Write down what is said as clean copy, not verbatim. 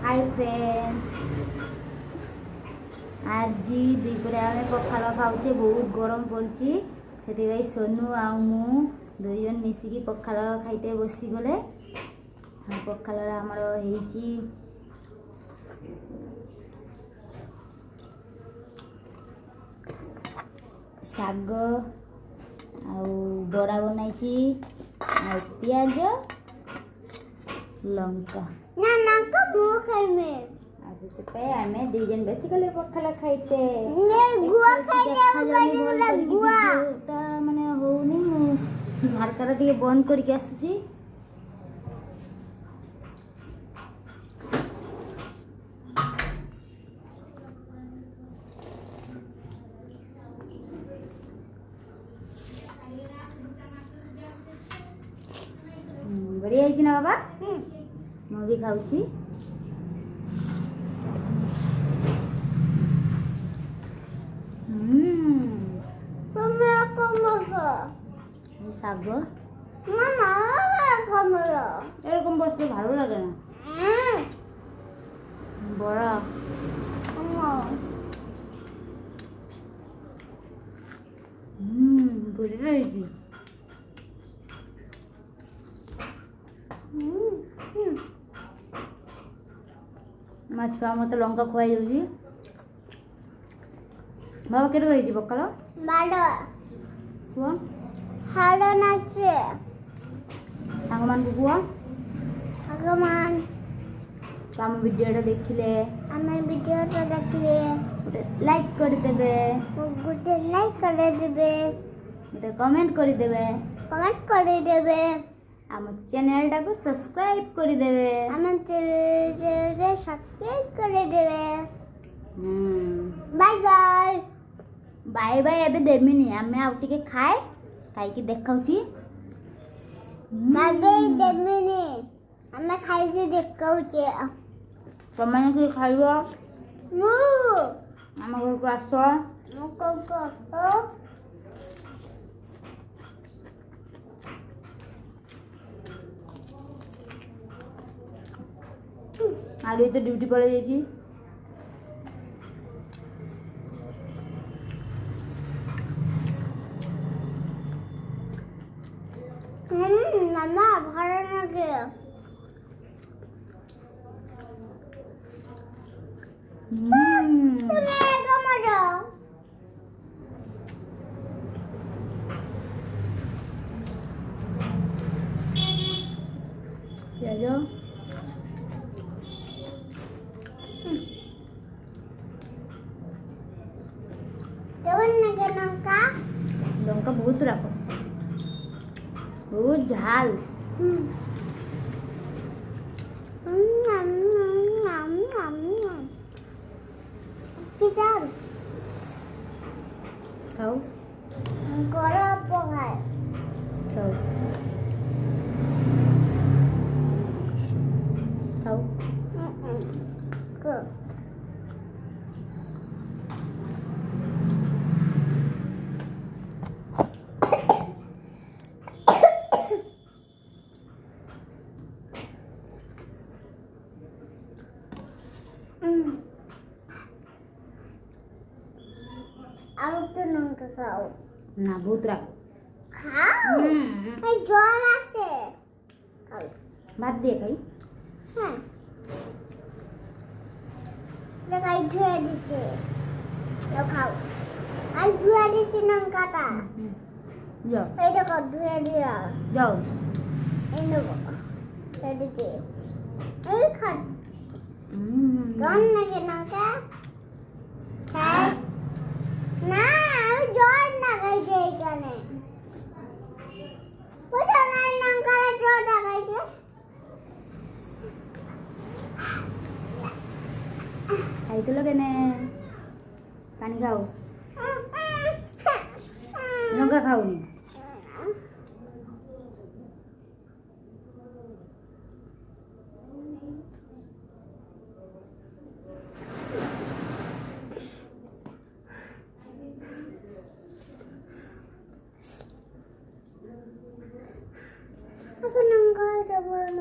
hi friends आज दीपरे आमे पखाल खाऊचे बहुत गरम पड़ची से सोनू आ मु दुई जन मिसिकी पखाल खाइते बसी गले पखाल आमर होईची साग आ बड़ा बनाई पियाज लंका ना लंका मु खाइमे आम दीजन बेस गले पखाल खाइते माने होनी झाड़कार टे बंद करके आसुची बढ़िया है ना बाबा मु भी खाऊची साग এরকম বসতে ভালো লাগে না বড় বুঝে পেয়েছি আমার ছুয়া মতো লঙ্কা খুয়াই যাচ্ছি বাবা কেটে হয়েছি পকাল ভালো কুয়া ভালো নাচে সাংমান কুয়া ভগবান ଆମ ଭିଡ଼ିଓଟା ଦେଖିଲେ ଆମେ ଭିଡ଼ିଓଟା ଦେଖିଲେ ଗୋଟେ ଲାଇକ୍ କରିଦେବେ ଗୋଟେ ଲାଇକ୍ କରିଦେବେ ଗୋଟେ କମେଣ୍ଟ କରିଦେବେ ଆମ ଚ୍ୟାନେଲଟାକୁ ସବସ୍କ୍ରାଇବ୍ କରିଦେବେ ଆମ ଚ୍ୟାନେଲରେ ସବସ୍କ୍ରାଇବ୍ କରିଦେବେ ବାଏ ବାଏ ବାଏ ବାଏ ଏବେ ଦେମିନି ଆମେ ଆଉ ଟିକେ ଖାଏ ଖାଇକି ଦେଖାଉଛି ବାଏ ବାଏ ଦେମିନି ଆମେ ଖାଇକି ଦେଖାଉଛେ ତମେ କି ଖାଇବ ମୁଁ ଆମ ଘରକୁ ଆସ ମୁଁ କହୁଛ ଆଳୁ ତ ଡ୍ୟୁଟି ପଳେଇ ଯାଇଛି ମାମା ଭଲ ଲାଗେ তুমি কমারো ପିଆଜ কেমন লাগে লঙ্কা লঙ্কা বহুত রাখো बहुत झाल खाओ गरम पकाए खाओ खाओ अब तो लंका खाओ ना बहुत राखो खाओ এই জল আছে খাও ভাত দিয়ে খাই হ্যাঁ লাগাই ধুয়ে দিছে নাও খাও আই ধুয়ে দিছি লঙ্কাটা যাও এই দেখো ধুয়ে দিয়া যাও এই নেব এদিকে এই খা কেমন লাগে লঙ্কা হ্যাঁ না আমি জল লাগাইছি এখানে কোথাও নাই লঙ্কার জল লাগাইছে খাইছিল কেনে পানি খাও লঙ্কা খাওনি aku nangka ada boleh